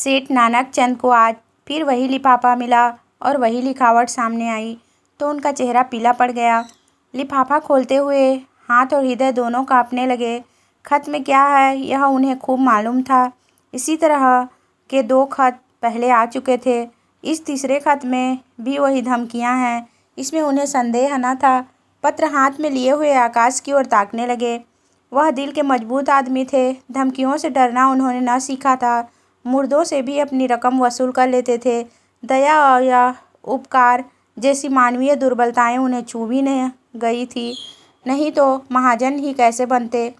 सेठ नानक चंद को आज फिर वही लिफाफा मिला और वही लिखावट सामने आई तो उनका चेहरा पीला पड़ गया। लिफाफा खोलते हुए हाथ और हृदय दोनों कांपने लगे। खत में क्या है यह उन्हें खूब मालूम था। इसी तरह के 2 खत पहले आ चुके थे। इस तीसरे खत में भी वही धमकियां हैं, इसमें उन्हें संदेह न था। पत्र हाथ में लिए हुए आकाश की ओर ताकने लगे। वह दिल के मजबूत आदमी थे। धमकियों से डरना उन्होंने न सीखा था। मुर्दों से भी अपनी रकम वसूल कर लेते थे। दया और या उपकार जैसी मानवीय दुर्बलताएं उन्हें छू भी नहीं गई थी। नहीं तो महाजन ही कैसे बनते।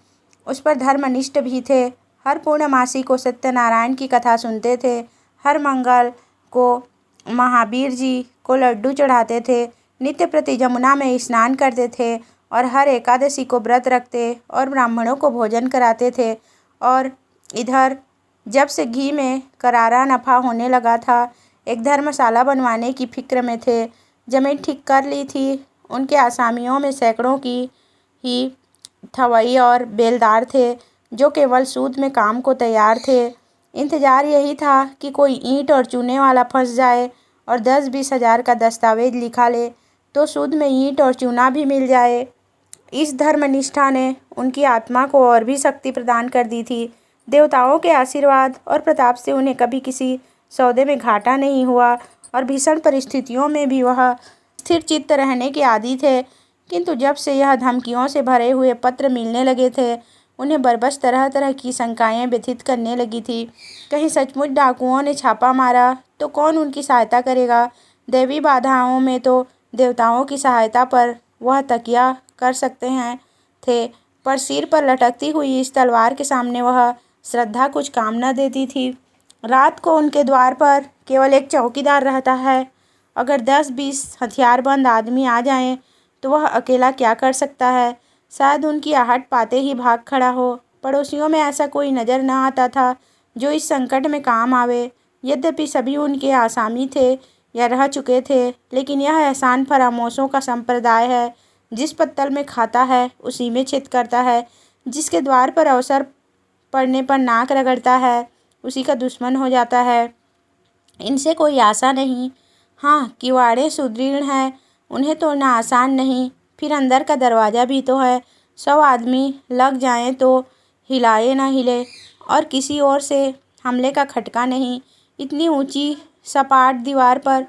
उस पर धर्मनिष्ठ भी थे। हर पूर्णमासी को सत्यनारायण की कथा सुनते थे। हर मंगल को महावीर जी को लड्डू चढ़ाते थे। नित्य प्रति जमुना में स्नान करते थे और हर एकादशी को व्रत रखते और ब्राह्मणों को भोजन कराते थे। और इधर जब से घी में करारा नफा होने लगा था, एक धर्मशाला बनवाने की फिक्र में थे। जमीन ठीक कर ली थी। उनके आसामियों में सैकड़ों की ही थवई और बेलदार थे जो केवल सूद में काम को तैयार थे। इंतजार यही था कि कोई ईंट और चूने वाला फंस जाए और 10-20 हज़ार का दस्तावेज लिखा ले तो सूद में ईंट और चूना भी मिल जाए। इस धर्मनिष्ठा ने उनकी आत्मा को और भी शक्ति प्रदान कर दी थी। देवताओं के आशीर्वाद और प्रताप से उन्हें कभी किसी सौदे में घाटा नहीं हुआ और भीषण परिस्थितियों में भी वह स्थिर चित्त रहने के आदी थे। किंतु जब से यह धमकियों से भरे हुए पत्र मिलने लगे थे, उन्हें बरबस तरह तरह की शंकाएं व्यथित करने लगी थी। कहीं सचमुच डाकुओं ने छापा मारा तो कौन उनकी सहायता करेगा। दैवी बाधाओं में तो देवताओं की सहायता पर वह तकिया कर सकते हैं थे, पर सिर पर लटकती हुई इस तलवार के सामने वह श्रद्धा कुछ काम न देती थी। रात को उनके द्वार पर केवल एक चौकीदार रहता है। अगर 10-20 हथियारबंद आदमी आ जाएं तो वह अकेला क्या कर सकता है। शायद उनकी आहट पाते ही भाग खड़ा हो। पड़ोसियों में ऐसा कोई नज़र न आता था जो इस संकट में काम आवे। यद्यपि सभी उनके आसामी थे या रह चुके थे, लेकिन यह एहसान फरामोशों का संप्रदाय है। जिस पत्तल में खाता है उसी में चित करता है। जिसके द्वार पर अवसर पड़ने पर नाक रगड़ता है उसी का दुश्मन हो जाता है। इनसे कोई आशा नहीं। हाँ, किवाड़े सुदृढ़ हैं, उन्हें तोड़ना आसान नहीं। फिर अंदर का दरवाज़ा भी तो है। 100 आदमी लग जाएं तो हिलाए न हिले और किसी ओर से हमले का खटका नहीं। इतनी ऊंची सपाट दीवार पर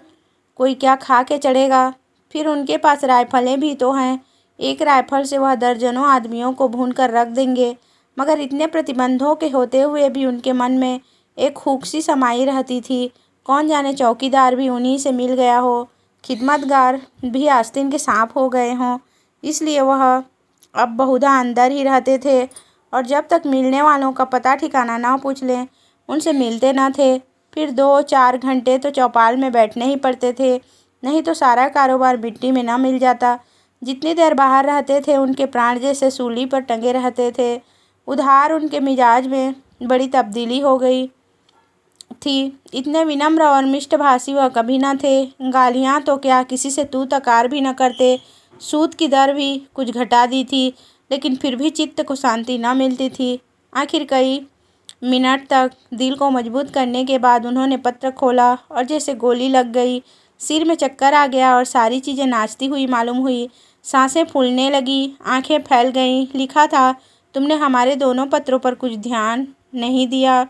कोई क्या खा के चढ़ेगा। फिर उनके पास राइफलें भी तो हैं। एक राइफल से वह दर्जनों आदमियों को भून कर रख देंगे। मगर इतने प्रतिबंधों के होते हुए भी उनके मन में एक हुक सी समाई रहती थी। कौन जाने चौकीदार भी उन्हीं से मिल गया हो, खिदमतगार भी आस्तीन के सांप हो गए हों। इसलिए वह अब बहुधा अंदर ही रहते थे और जब तक मिलने वालों का पता ठिकाना ना पूछ लें उनसे मिलते न थे। फिर 2-4 घंटे तो चौपाल में बैठने ही पड़ते थे, नहीं तो सारा कारोबार मिट्टी में न मिल जाता। जितनी देर बाहर रहते थे उनके प्राण जैसे सूली पर टंगे रहते थे। उधार उनके मिजाज में बड़ी तब्दीली हो गई थी। इतने विनम्र और मिष्टभाषी वह कभी न थे। गालियाँ तो क्या, किसी से तू तकार भी न करते। सूद की दर भी कुछ घटा दी थी, लेकिन फिर भी चित्त को शांति न मिलती थी। आखिर कई मिनट तक दिल को मजबूत करने के बाद उन्होंने पत्र खोला और जैसे गोली लग गई। सिर में चक्कर आ गया और सारी चीज़ें नाचती हुई मालूम हुई। सांसें फूलने लगी, आंखें फैल गईं। लिखा था, तुमने हमारे दोनों पत्रों पर कुछ ध्यान नहीं दिया।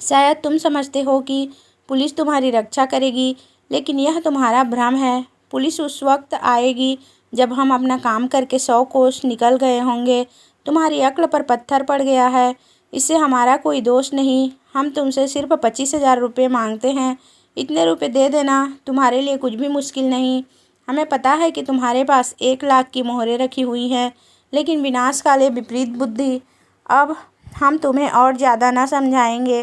शायद तुम समझते हो कि पुलिस तुम्हारी रक्षा करेगी, लेकिन यह तुम्हारा भ्रम है। पुलिस उस वक्त आएगी जब हम अपना काम करके 100 कोस निकल गए होंगे। तुम्हारी अक्ल पर पत्थर पड़ गया है, इससे हमारा कोई दोष नहीं। हम तुमसे सिर्फ 25,000 रुपये मांगते हैं। इतने रुपए दे देना तुम्हारे लिए कुछ भी मुश्किल नहीं। हमें पता है कि तुम्हारे पास 1 लाख की मोहरें रखी हुई हैं, लेकिन विनाशकाले विपरीत बुद्धि। अब हम तुम्हें और ज़्यादा न समझाएंगे।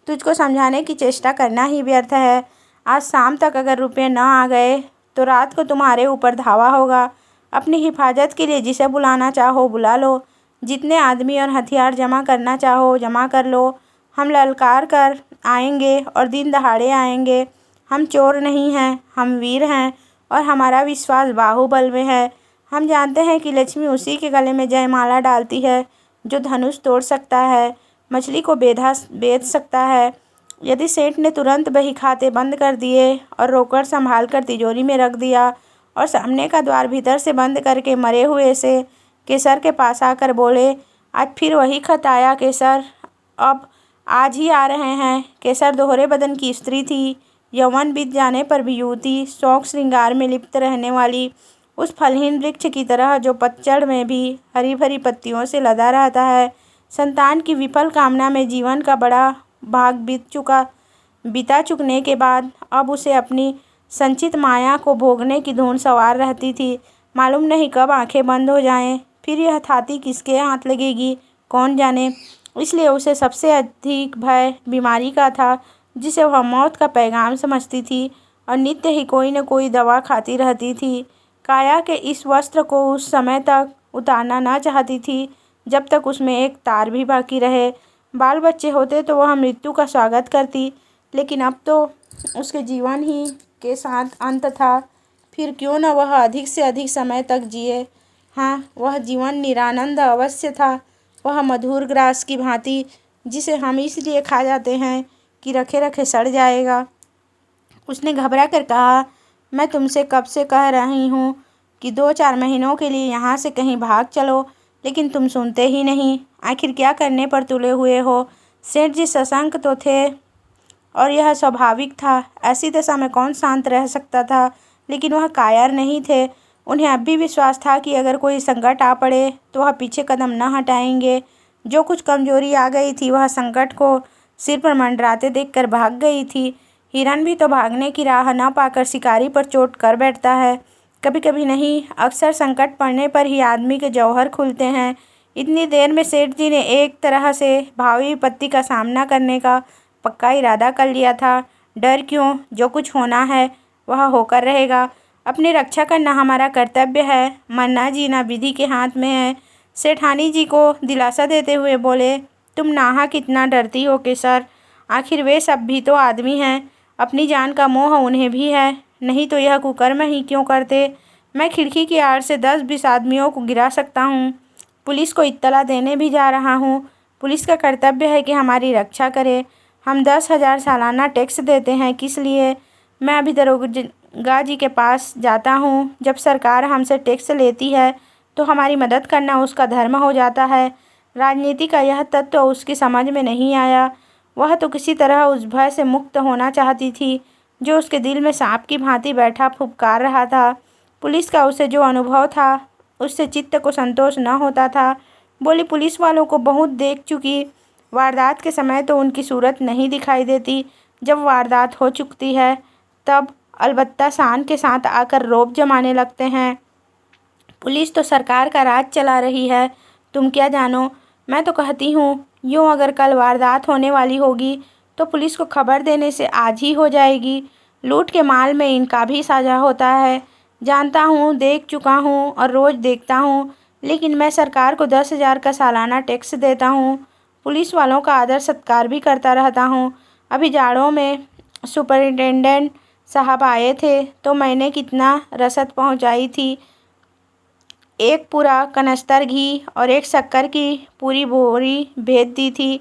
तुझको समझाने की चेष्टा करना ही व्यर्थ है। आज शाम तक अगर रुपये न आ गए तो रात को तुम्हारे ऊपर धावा होगा। अपनी हिफाजत के लिए जिसे बुलाना चाहो बुला लो। जितने आदमी और हथियार जमा करना चाहो जमा कर लो। हम ललकार कर आएंगे और दिन दहाड़े आएंगे। हम चोर नहीं हैं, हम वीर हैं और हमारा विश्वास बाहुबल में है। हम जानते हैं कि लक्ष्मी उसी के गले में जयमाला डालती है जो धनुष तोड़ सकता है, मछली को बेच सकता है, यदि सेठ ने तुरंत बही खाते बंद कर दिए और रोकड़ संभाल कर तिजोरी में रख दिया और सामने का द्वार भीतर से बंद करके मरे हुए से केसर के पास आकर बोले, आज फिर वही खत आया केसर, अब आज ही आ रहे हैं। केसर दोहरे बदन की स्त्री थी, यौवन बीत जाने पर भी युवती, शौक श्रृंगार में लिप्त रहने वाली, उस फलहीन वृक्ष की तरह जो पतझड़ में भी हरी भरी पत्तियों से लदा रहता है। संतान की विफल कामना में जीवन का बड़ा भाग बीता चुकने के बाद अब उसे अपनी संचित माया को भोगने की धुन सवार रहती थी। मालूम नहीं कब आंखें बंद हो जाएं, फिर यह थाती किसके हाथ लगेगी कौन जाने। इसलिए उसे सबसे अधिक भय बीमारी का था, जिसे वह मौत का पैगाम समझती थी और नित्य ही कोई न कोई दवा खाती रहती थी। काया के इस वस्त्र को उस समय तक उतारना न चाहती थी जब तक उसमें एक तार भी बाकी रहे। बाल बच्चे होते तो वह मृत्यु का स्वागत करती, लेकिन अब तो उसके जीवन ही के साथ अंत था। फिर क्यों न वह अधिक से अधिक समय तक जिए। हाँ, वह जीवन निरानंद अवश्य था। वह मधुर ग्रास की भांति जिसे हम इसलिए खा जाते हैं कि रखे रखे सड़ जाएगा। उसने घबरा कर कहा, मैं तुमसे कब से कह रही हूँ कि 2-4 महीनों के लिए यहाँ से कहीं भाग चलो, लेकिन तुम सुनते ही नहीं। आखिर क्या करने पर तुले हुए हो। सेठ जी सशंक तो थे और यह स्वाभाविक था। ऐसी दशा में कौन शांत रह सकता था, लेकिन वह कायर नहीं थे। उन्हें अब भी विश्वास था कि अगर कोई संकट आ पड़े तो वह पीछे कदम न हटाएंगे। जो कुछ कमजोरी आ गई थी वह संकट को सिर पर मंडराते देखकर भाग गई थी। हिरन भी तो भागने की राह न पाकर शिकारी पर चोट कर बैठता है। कभी कभी नहीं, अक्सर संकट पड़ने पर ही आदमी के जौहर खुलते हैं। इतनी देर में सेठ जी ने एक तरह से भावी विपत्ति का सामना करने का पक्का इरादा कर लिया था। डर क्यों, जो कुछ होना है वह होकर रहेगा। अपनी रक्षा करना हमारा कर्तव्य है, मरना जीना विधि के हाथ में है। सेठानी जी को दिलासा देते हुए बोले, तुम नाहक कितना डरती हो केसर। आखिर वे सब भी तो आदमी हैं, अपनी जान का मोह उन्हें भी है, नहीं तो यह कुकर्म ही क्यों करते। मैं खिड़की की आड़ से 10-20 आदमियों को गिरा सकता हूँ। पुलिस को इत्तला देने भी जा रहा हूँ। पुलिस का कर्तव्य है कि हमारी रक्षा करे। हम 10,000 सालाना टैक्स देते हैं, किस लिए। मैं अभी दरोगा जी के पास जाता हूँ। जब सरकार हमसे टैक्स लेती है तो हमारी मदद करना उसका धर्म हो जाता है। राजनीति का यह तत्व उसकी समझ में नहीं आया। वह तो किसी तरह उस भय से मुक्त होना चाहती थी जो उसके दिल में सांप की भांति बैठा फुफकार रहा था। पुलिस का उसे जो अनुभव था उससे चित्त को संतोष न होता था। बोली, पुलिस वालों को बहुत देख चुकी। वारदात के समय तो उनकी सूरत नहीं दिखाई देती, जब वारदात हो चुकती है तब अलबत्ता शान के साथ आकर रौब जमाने लगते हैं। पुलिस तो सरकार का राज चला रही है, तुम क्या जानो। मैं तो कहती हूँ यूँ अगर कल वारदात होने वाली होगी तो पुलिस को खबर देने से आज ही हो जाएगी। लूट के माल में इनका भी साझा होता है। जानता हूँ, देख चुका हूँ और रोज़ देखता हूँ, लेकिन मैं सरकार को 10,000 का सालाना टैक्स देता हूँ। पुलिस वालों का आदर सत्कार भी करता रहता हूँ। अभी जाड़ों में सुपरिटेंडेंट साहब आए थे तो मैंने कितना रसद पहुँचाई थी। एक पूरा कनस्तर घी और एक शक्कर की पूरी बोरी भेज दी थी।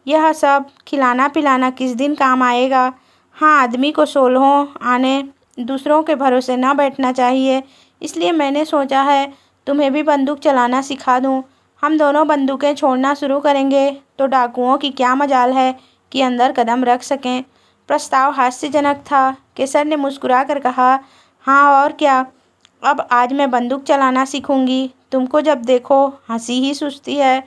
यह सब खिलाना पिलाना किस दिन काम आएगा। हाँ, आदमी को 16 आने दूसरों के भरोसे न बैठना चाहिए। इसलिए मैंने सोचा है तुम्हें भी बंदूक चलाना सिखा दूँ। हम दोनों बंदूकें छोड़ना शुरू करेंगे तो डाकुओं की क्या मजाल है कि अंदर कदम रख सकें। प्रस्ताव हास्यजनक था। केसर ने मुस्कुरा कर कहा, हाँ और क्या, अब आज मैं बंदूक चलाना सीखूंगी। तुमको जब देखो हंसी ही सूझती है।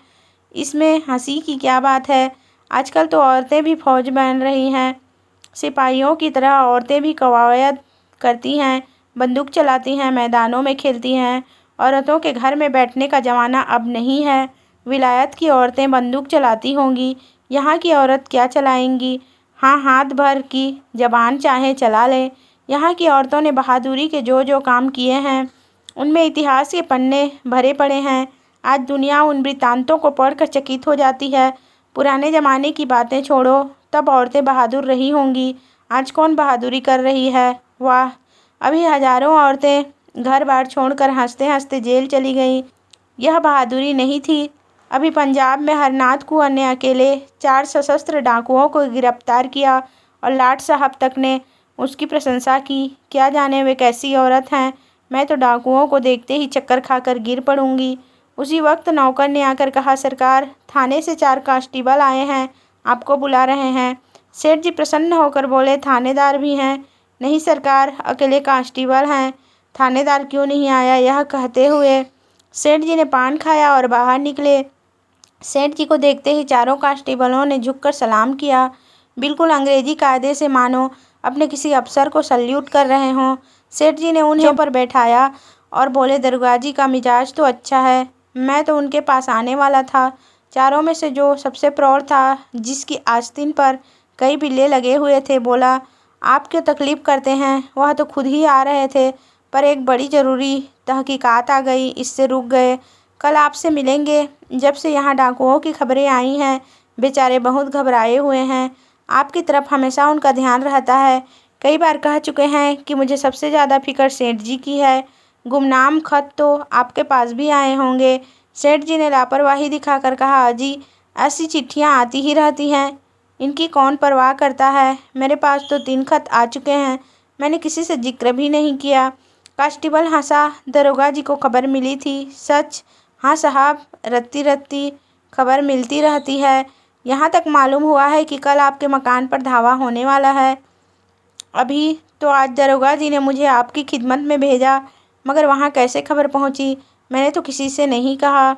इसमें हंसी की क्या बात है। आजकल तो औरतें भी फौज बन रही हैं। सिपाहियों की तरह औरतें भी कवायद करती हैं, बंदूक चलाती हैं, मैदानों में खेलती हैं। औरतों के घर में बैठने का ज़माना अब नहीं है। विलायत की औरतें बंदूक चलाती होंगी, यहाँ की औरत क्या चलाएंगी। हाँ, हाथ भर की जबान चाहे चला लें। यहाँ की औरतों ने बहादुरी के जो जो काम किए हैं उनमें इतिहास के पन्ने भरे पड़े हैं। आज दुनिया उन वृत्तांतों को पढ़कर चकित हो जाती है। पुराने ज़माने की बातें छोड़ो, तब औरतें बहादुर रही होंगी। आज कौन बहादुरी कर रही है। वाह, अभी हजारों औरतें घर बार छोड़कर हंसते हंसते जेल चली गईं। यह बहादुरी नहीं थी, अभी पंजाब में हरनाथ कुंवर ने अकेले 4 सशस्त्र डाकुओं को गिरफ्तार किया और लाट साहब तक ने उसकी प्रशंसा की। क्या जाने वे कैसी औरत हैं, मैं तो डाकुओं को देखते ही चक्कर खाकर गिर पड़ूंगी। उसी वक्त नौकर ने आकर कहा, सरकार, थाने से 4 कांस्टेबल आए हैं, आपको बुला रहे हैं। सेठ जी प्रसन्न होकर बोले, थानेदार भी हैं? नहीं सरकार, अकेले कांस्टेबल हैं। थानेदार क्यों नहीं आया? यह कहते हुए सेठ जी ने पान खाया और बाहर निकले। सेठ जी को देखते ही चारों कांस्टेबलों ने झुककर सलाम किया, बिल्कुल अंग्रेजी कायदे से, मानो अपने किसी अफसर को सल्यूट कर रहे हों। सेठ जी ने उन्हें पर बैठाया और बोले, दरोगा जी का मिजाज तो अच्छा है, मैं तो उनके पास आने वाला था। चारों में से जो सबसे प्रौढ़ था, जिसकी आस्तीन पर कई बिल्ले लगे हुए थे, बोला, आप क्यों तकलीफ़ करते हैं? वह तो खुद ही आ रहे थे, पर एक बड़ी ज़रूरी तहकीकात आ गई, इससे रुक गए। कल आपसे मिलेंगे। जब से यहाँ डाकुओं की खबरें आई हैं, बेचारे बहुत घबराए हुए हैं। आपकी तरफ हमेशा उनका ध्यान रहता है। कई बार कह चुके हैं कि मुझे सबसे ज़्यादा फिक्र सेठ जी की है। गुमनाम खत तो आपके पास भी आए होंगे। सेठ जी ने लापरवाही दिखाकर कहा, अजी, ऐसी चिट्ठियाँ आती ही रहती हैं, इनकी कौन परवाह करता है। मेरे पास तो 3 खत आ चुके हैं, मैंने किसी से जिक्र भी नहीं किया। कांस्टेबल हंसा, दरोगा जी को खबर मिली थी? सच? हाँ साहब, रत्ती रत्ती खबर मिलती रहती है। यहाँ तक मालूम हुआ है कि कल आपके मकान पर धावा होने वाला है। अभी तो आज दरोगा जी ने मुझे आपकी खिदमत में भेजा, मगर वहाँ कैसे खबर पहुँची? मैंने तो किसी से नहीं कहा।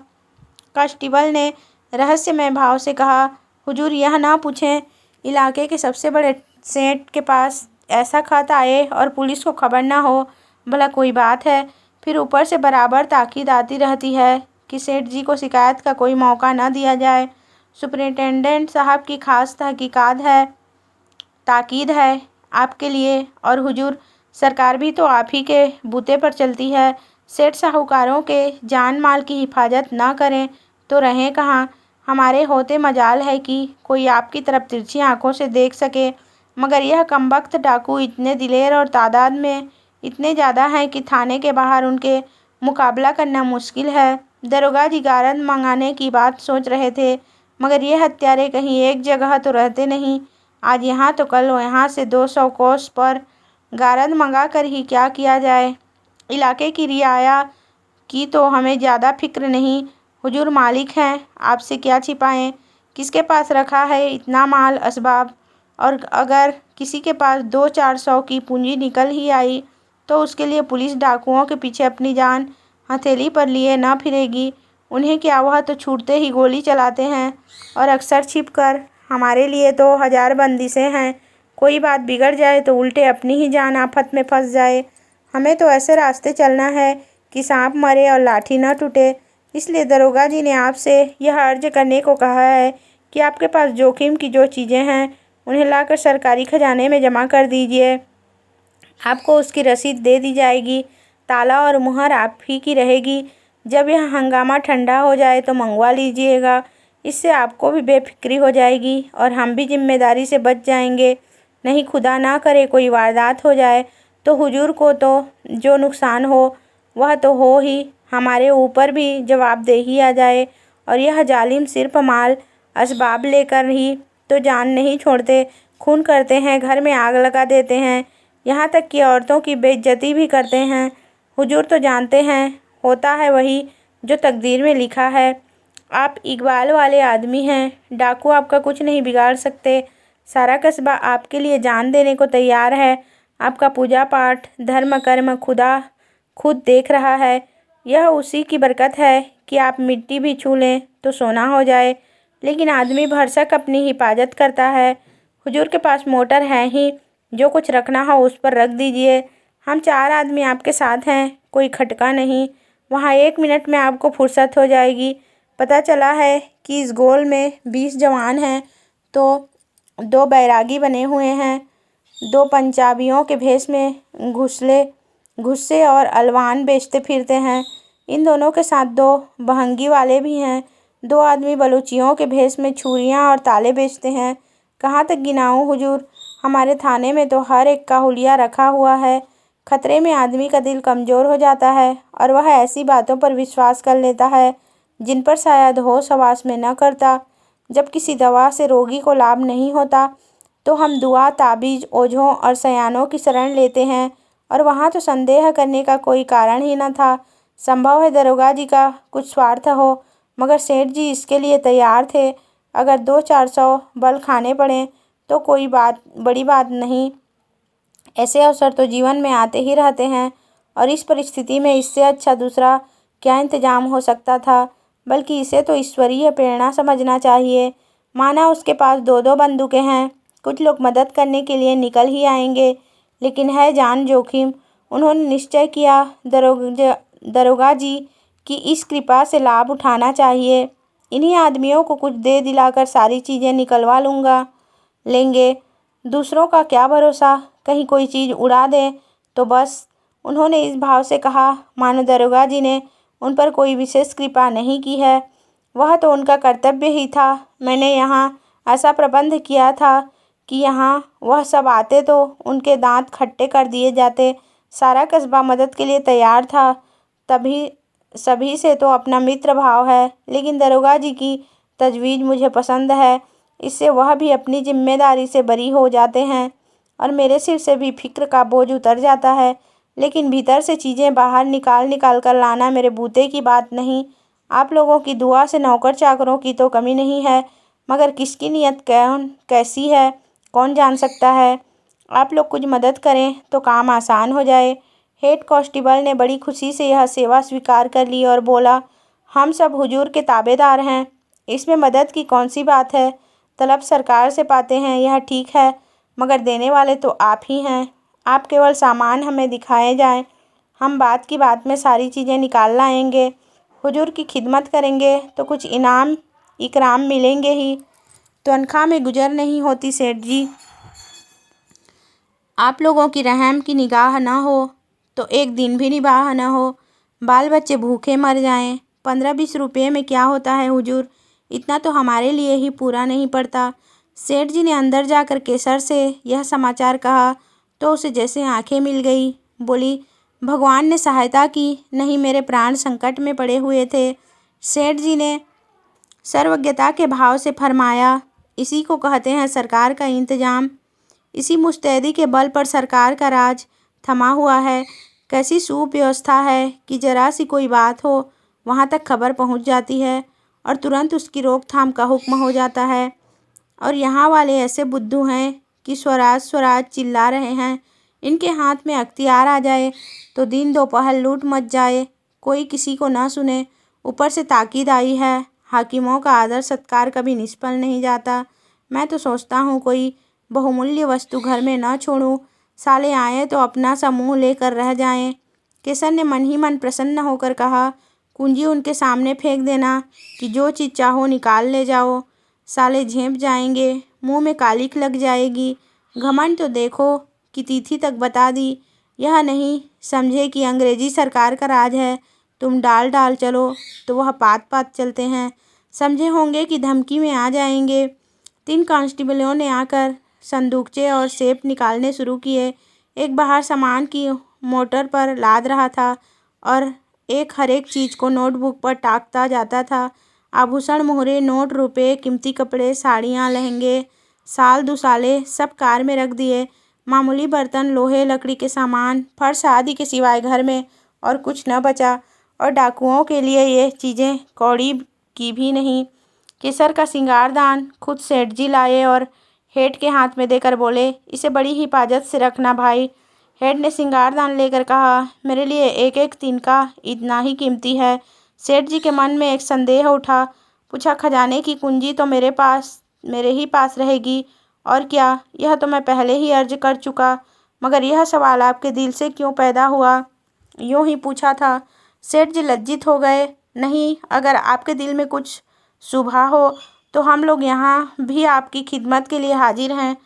कांस्टेबल ने रहस्यमय भाव से कहा, हुजूर यह ना पूछें, इलाके के सबसे बड़े सेठ के पास ऐसा खत आए और पुलिस को खबर ना हो, भला कोई बात है? फिर ऊपर से बराबर ताकीद आती रहती है कि सेठ जी को शिकायत का कोई मौका न दिया जाए। सुपरिटेंडेंट साहब की खास ताकीद है आपके लिए, और हुजूर, सरकार भी तो आप ही के बूते पर चलती है। सेठ साहूकारों के जान माल की हिफाजत ना करें तो रहें कहाँ? हमारे होते मजाल है कि कोई आपकी तरफ तिरछी आंखों से देख सके, मगर यह कमबख्त डाकू इतने दिलेर और तादाद में इतने ज़्यादा हैं कि थाने के बाहर उनके मुकाबला करना मुश्किल है। दरोगा जी गारद मंगाने की बात सोच रहे थे, मगर ये हत्यारे कहीं एक जगह तो रहते नहीं। आज यहाँ तो कल यहाँ से 200 कोस पर गारद मंगा कर ही क्या किया जाए। इलाके की रियाया की तो हमें ज़्यादा फिक्र नहीं, हुजूर मालिक हैं, आपसे क्या छिपाएं। किसके पास रखा है इतना माल असबाब? और अगर किसी के पास 200-400 की पूंजी निकल ही आई तो उसके लिए पुलिस डाकुओं के पीछे अपनी जान हथेली पर लिए न फिरेगी। उन्हें क्या, वह तो छूटते ही गोली चलाते हैं, और अक्सर छिपकर। हमारे लिए तो 1000 बंदिशें हैं, कोई बात बिगड़ जाए तो उल्टे अपनी ही जान आफत में फंस जाए। हमें तो ऐसे रास्ते चलना है कि सांप मरे और लाठी न टूटे। इसलिए दरोगा जी ने आपसे यह अर्ज करने को कहा है कि आपके पास जोखिम की जो चीज़ें हैं उन्हें लाकर सरकारी खजाने में जमा कर दीजिए। आपको उसकी रसीद दे दी जाएगी, ताला और मुहर आप ही की रहेगी। जब यह हंगामा ठंडा हो जाए तो मंगवा लीजिएगा, इससे आपको भी बेफिक्री हो जाएगी और हम भी जिम्मेदारी से बच जाएंगे। नहीं खुदा ना करे कोई वारदात हो जाए तो हुजूर को तो जो नुकसान हो वह तो हो ही, हमारे ऊपर भी जवाबदेही आ जाए। और यह जालिम सिर्फ माल असबाब लेकर ही तो जान नहीं छोड़ते, खून करते हैं, घर में आग लगा देते हैं, यहाँ तक कि औरतों की बेइज्जती भी करते हैं। हुजूर तो जानते हैं, होता है वही जो तकदीर में लिखा है। आप इकबाल वाले आदमी हैं, डाकू आपका कुछ नहीं बिगाड़ सकते। सारा कस्बा आपके लिए जान देने को तैयार है। आपका पूजा पाठ, धर्म कर्म खुदा खुद देख रहा है। यह उसी की बरकत है कि आप मिट्टी भी छू लें तो सोना हो जाए। लेकिन आदमी भरसक अपनी हिफाजत करता है। हुजूर के पास मोटर है ही, जो कुछ रखना हो उस पर रख दीजिए। हम 4 आदमी आपके साथ हैं, कोई खटका नहीं। वहाँ 1 मिनट में आपको फुर्सत हो जाएगी। पता चला है कि इस गोल में 20 जवान हैं, तो 2 बैरागी बने हुए हैं, 2 पंजाबियों के भेष में गुस्से और अलवान बेचते फिरते हैं। इन दोनों के साथ 2 बहंगी वाले भी हैं। 2 आदमी बलूचियों के भेष में छुरियाँ और ताले बेचते हैं। कहाँ तक गिनाऊँ हुजूर, हमारे थाने में तो हर एक का हुलिया रखा हुआ है। खतरे में आदमी का दिल कमज़ोर हो जाता है और वह ऐसी बातों पर विश्वास कर लेता है जिन पर शायद होश हवास में न करता। जब किसी दवा से रोगी को लाभ नहीं होता तो हम दुआ, ताबीज, ओझों और सयानों की शरण लेते हैं, और वहाँ तो संदेह करने का कोई कारण ही न था। संभव है दरोगा जी का कुछ स्वार्थ हो, मगर सेठ जी इसके लिए तैयार थे। अगर 200-400 बल खाने पड़ें तो कोई बड़ी बात नहीं। ऐसे अवसर तो जीवन में आते ही रहते हैं, और इस परिस्थिति में इससे अच्छा दूसरा क्या इंतजाम हो सकता था। बल्कि इसे तो ईश्वरीय प्रेरणा समझना चाहिए। माना उसके पास 2-2 बंदूकें हैं, कुछ लोग मदद करने के लिए निकल ही आएंगे, लेकिन है जान जोखिम। उन्होंने निश्चय किया दरोगा जी की इस कृपा से लाभ उठाना चाहिए। इन्हीं आदमियों को कुछ दे दिलाकर सारी चीज़ें निकलवा लेंगे। दूसरों का क्या भरोसा, कहीं कोई चीज़ उड़ा दे तो बस। उन्होंने इस भाव से कहा मानो दरोगा जी ने उन पर कोई विशेष कृपा नहीं की है। वह तो उनका कर्तव्य ही था। मैंने यहाँ ऐसा प्रबंध किया था कि यहाँ वह सब आते तो उनके दांत खट्टे कर दिए जाते। सारा कस्बा मदद के लिए तैयार था। तभी सभी से तो अपना मित्र भाव है, लेकिन दरोगा जी की तजवीज़ मुझे पसंद है। इससे वह भी अपनी जिम्मेदारी से बरी हो जाते हैं और मेरे सिर से भी फिक्र का बोझ उतर जाता है। लेकिन भीतर से चीज़ें बाहर निकाल कर लाना मेरे बूते की बात नहीं। आप लोगों की दुआ से नौकर चाकरों की तो कमी नहीं है, मगर किसकी नीयत कैसी है कौन जान सकता है। आप लोग कुछ मदद करें तो काम आसान हो जाए। हेड कांस्टेबल ने बड़ी खुशी से यह सेवा स्वीकार कर ली और बोला, हम सब हुजूर के ताबेदार हैं, इसमें मदद की कौन सी बात है। तलब सरकार से पाते हैं यह ठीक है, मगर देने वाले तो आप ही हैं। आप केवल सामान हमें दिखाए जाएं, हम बात की बात में सारी चीज़ें निकाल लाएंगे। हुजूर की खिदमत करेंगे तो कुछ इनाम इकराम मिलेंगे ही। तनख्वाह में गुजर नहीं होती सेठ जी। आप लोगों की रहम की निगाह न हो तो एक दिन भी निबाह न हो, बाल बच्चे भूखे मर जाएं। 15-20 रुपये में क्या होता है हुजूर, इतना तो हमारे लिए ही पूरा नहीं पड़ता। सेठ जी ने अंदर जाकर केसर से यह समाचार कहा तो उसे जैसे आंखें मिल गई। बोली, भगवान ने सहायता की, नहीं मेरे प्राण संकट में पड़े हुए थे। सेठ जी ने सर्वज्ञता के भाव से फरमाया, इसी को कहते हैं सरकार का इंतजाम। इसी मुस्तैदी के बल पर सरकार का राज थमा हुआ है। कैसी सुव्यवस्था है कि जरा सी कोई बात हो वहाँ तक खबर पहुँच जाती है और तुरंत उसकी रोकथाम का हुक्म हो जाता है। और यहाँ वाले ऐसे बुद्धू हैं कि स्वराज स्वराज चिल्ला रहे हैं। इनके हाथ में अख्तियार आ जाए तो दिन दोपहर लूट मच जाए, कोई किसी को ना सुने। ऊपर से ताकीद आई है, हाकिमों का आदर सत्कार कभी निष्फल नहीं जाता। मैं तो सोचता हूँ कोई बहुमूल्य वस्तु घर में न छोड़ूं, साले आए तो अपना सा मुँह लेकर रह जाएं। केसर ने मन ही मन प्रसन्न होकर कहा, कुंजी उनके सामने फेंक देना कि जो चीज़ चाहो निकाल ले जाओ। साले झेंप जाएंगे, मुंह में कालिख लग जाएगी। घमंड तो देखो कि तिथि तक बता दी। यह नहीं समझे कि अंग्रेजी सरकार का राज है, तुम डाल चलो तो वह पात चलते हैं। समझे होंगे कि धमकी में आ जाएंगे। 3 कांस्टेबलों ने आकर संदूकचे और सेफ निकालने शुरू किए। एक बाहर सामान की मोटर पर लाद रहा था और एक हर एक चीज़ को नोटबुक पर टाँगता जाता था। आभूषण, मोहरे, नोट, रुपए, कीमती कपड़े, साड़ियाँ, लहंगे, साल दुसाले सब कार में रख दिए। मामूली बर्तन, लोहे लकड़ी के सामान, फर्श आदि के सिवाय घर में और कुछ न बचा, और डाकुओं के लिए ये चीज़ें कौड़ी की भी नहीं। केसर का सिंगारदान खुद सेठ जी लाए और हेड के हाथ में देकर बोले, इसे बड़ी हिफाजत से रखना भाई। हेड ने सिंगारदान लेकर कहा, मेरे लिए एक एक तिनका इतना ही कीमती है। सेठ जी के मन में एक संदेह उठा। पूछा, खजाने की कुंजी तो मेरे ही पास रहेगी और क्या। यह तो मैं पहले ही अर्ज कर चुका, मगर यह सवाल आपके दिल से क्यों पैदा हुआ। यूँ ही पूछा था। सेठ जी लज्जित हो गए। नहीं, अगर आपके दिल में कुछ शुभा हो तो हम लोग यहाँ भी आपकी खिदमत के लिए हाजिर हैं।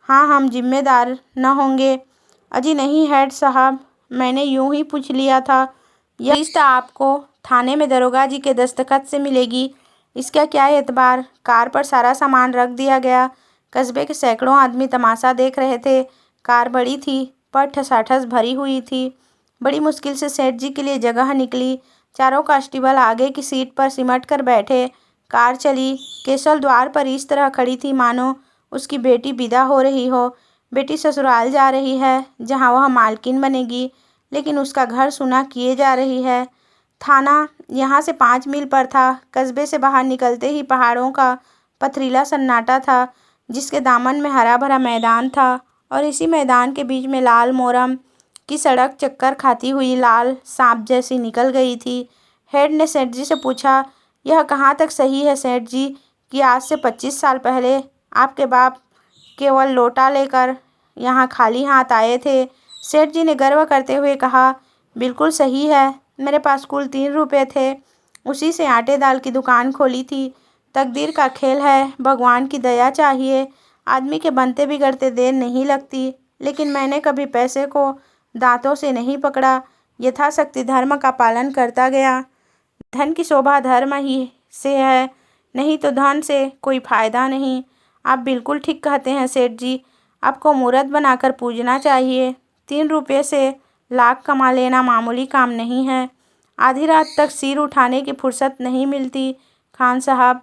हाँ, हम जिम्मेदार न होंगे। अजी नहीं हेड साहब, मैंने यूँ ही पूछ लिया था। यह किस्त आपको थाने में दरोगा जी के दस्तखत से मिलेगी। इसका क्या एतबार। कार पर सारा सामान रख दिया गया। कस्बे के सैकड़ों आदमी तमाशा देख रहे थे। कार बड़ी थी पर ठसाठस भरी हुई थी। बड़ी मुश्किल से सेठ जी के लिए जगह निकली। चारों कांस्टेबल आगे की सीट पर सिमट कर बैठे। कार चली। केशव द्वार पर इस तरह खड़ी थी मानो उसकी बेटी विदा हो रही हो। बेटी ससुराल जा रही है जहाँ वह मालकिन बनेगी, लेकिन उसका घर सुना किए जा रही है। थाना यहाँ से 5 मील पर था। कस्बे से बाहर निकलते ही पहाड़ों का पथरीला सन्नाटा था, जिसके दामन में हरा भरा मैदान था, और इसी मैदान के बीच में लाल मोरम की सड़क चक्कर खाती हुई लाल सांप जैसी निकल गई थी। हेड ने सेठ जी से पूछा, यह कहाँ तक सही है सेठ जी कि आज से 25 साल पहले आपके बाप केवल लोटा लेकर यहाँ खाली हाथ आए थे? सेठ जी ने गर्व करते हुए कहा, बिल्कुल सही है। मेरे पास कुल 3 रुपये थे, उसी से आटे दाल की दुकान खोली थी। तकदीर का खेल है, भगवान की दया चाहिए। आदमी के बनते बिगड़ते देर नहीं लगती, लेकिन मैंने कभी पैसे को दांतों से नहीं पकड़ा, यथाशक्ति धर्म का पालन करता गया। धन की शोभा धर्म ही से है, नहीं तो धन से कोई फायदा नहीं। आप बिल्कुल ठीक कहते हैं सेठ जी, आपको मूर्त बनाकर पूजना चाहिए। 3 रुपये से लाख कमा लेना मामूली काम नहीं है। आधी रात तक सिर उठाने की फुर्सत नहीं मिलती। खान साहब,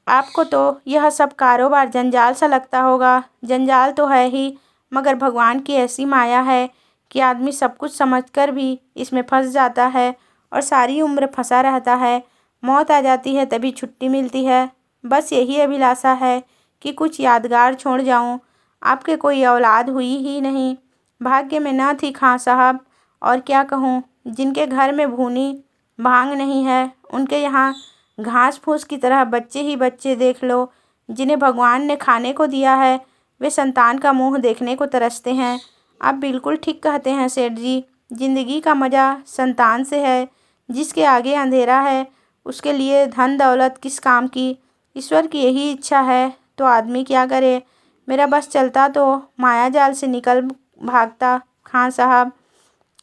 आपको तो यह सब कारोबार जंजाल सा लगता होगा। जंजाल तो है ही, मगर भगवान की ऐसी माया है कि आदमी सब कुछ समझकर भी इसमें फंस जाता है और सारी उम्र फंसा रहता है। मौत आ जाती है तभी छुट्टी मिलती है। बस यही अभिलाषा है कि कुछ यादगार छोड़ जाऊं। आपके कोई औलाद हुई ही नहीं, भाग्य में न थी खां साहब। और क्या कहूँ, जिनके घर में भूनी भांग नहीं है, उनके यहाँ घास फूस की तरह बच्चे ही बच्चे देख लो। जिन्हें भगवान ने खाने को दिया है, वे संतान का मुंह देखने को तरसते हैं। आप बिल्कुल ठीक कहते हैं सेठ जी, जिंदगी का मज़ा संतान से है। जिसके आगे अंधेरा है, उसके लिए धन दौलत किस काम की। ईश्वर की यही इच्छा है तो आदमी क्या करे। मेरा बस चलता तो माया जाल से निकल भागता खां साहब,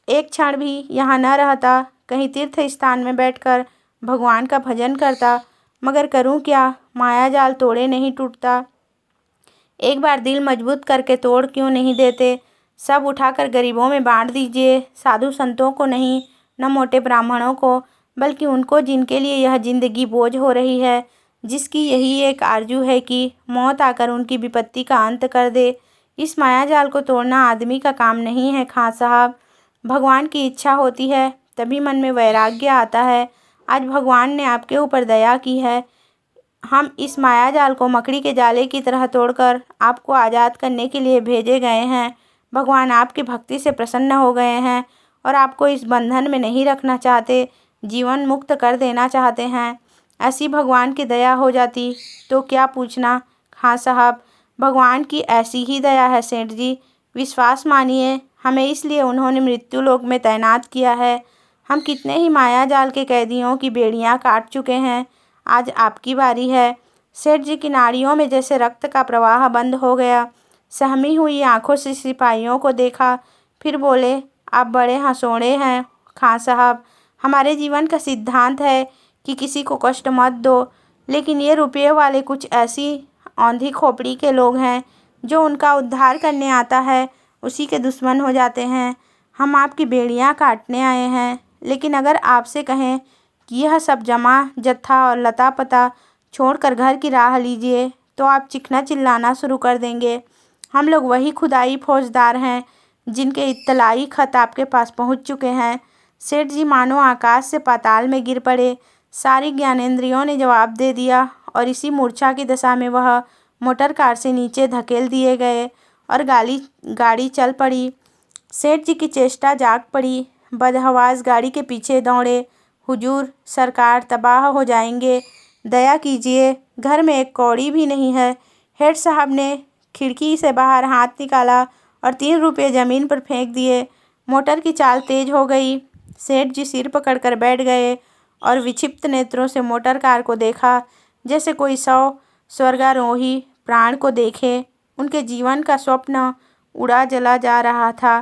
एक क्षण भी यहाँ न रहता, कहीं तीर्थ स्थान में बैठकर भगवान का भजन करता। मगर करूँ क्या, माया जाल तोड़े नहीं टूटता। एक बार दिल मजबूत करके तोड़ क्यों नहीं देते। सब उठाकर गरीबों में बांट दीजिए, साधु संतों को नहीं, न मोटे ब्राह्मणों को, बल्कि उनको जिनके लिए यह जिंदगी बोझ हो रही है, जिसकी यही एक आरजू है कि मौत आकर उनकी विपत्ति का अंत कर दे। इस मायाजाल को तोड़ना आदमी का काम नहीं है खां साहब। भगवान की इच्छा होती है तभी मन में वैराग्य आता है। आज भगवान ने आपके ऊपर दया की है। हम इस मायाजाल को मकड़ी के जाले की तरह तोड़कर आपको आज़ाद करने के लिए भेजे गए हैं। भगवान आपकी भक्ति से प्रसन्न हो गए हैं और आपको इस बंधन में नहीं रखना चाहते, जीवन मुक्त कर देना चाहते हैं। ऐसी भगवान की दया हो जाती तो क्या पूछना खां साहब। भगवान की ऐसी ही दया है सेठ जी, विश्वास मानिए। हमें इसलिए उन्होंने मृत्यु लोक में तैनात किया है। हम कितने ही माया जाल के कैदियों की बेड़ियां काट चुके हैं, आज आपकी बारी है। सेठ जी की नाड़ियों में जैसे रक्त का प्रवाह बंद हो गया। सहमी हुई आंखों से सिपाहियों को देखा, फिर बोले, आप बड़े हंसोड़े हैं खां साहब। हमारे जीवन का सिद्धांत है कि किसी को कष्ट मत दो, लेकिन ये रुपये वाले कुछ ऐसी औंधी खोपड़ी के लोग हैं जो उनका उद्धार करने आता है उसी के दुश्मन हो जाते हैं। हम आपकी बेड़ियां काटने आए हैं, लेकिन अगर आपसे कहें कि यह सब जमा जत्था और लता पता छोड़कर घर की राह लीजिए, तो आप चिखना चिल्लाना शुरू कर देंगे। हम लोग वही खुदाई फौजदार हैं जिनके इत्तलाई खत आपके पास पहुंच चुके हैं। सेठ जी मानो आकाश से पाताल में गिर पड़े। सारी ज्ञानेंद्रियों ने जवाब दे दिया और इसी मूर्छा की दशा में वह मोटर कार से नीचे धकेल दिए गए और गाड़ी चल पड़ी। सेठ जी की चेष्टा जाग पड़ी। बदहवास गाड़ी के पीछे दौड़े, हुजूर सरकार तबाह हो जाएंगे, दया कीजिए, घर में एक कौड़ी भी नहीं है। हेड साहब ने खिड़की से बाहर हाथ निकाला और 3 रुपये ज़मीन पर फेंक दिए। मोटर की चाल तेज हो गई। सेठ जी सिर पकड़कर बैठ गए और विक्षिप्त नेत्रों से मोटर कार को देखा, जैसे कोई स्वर्गारोही प्राण को देखे। उनके जीवन का स्वप्न उड़ा जला जा रहा था।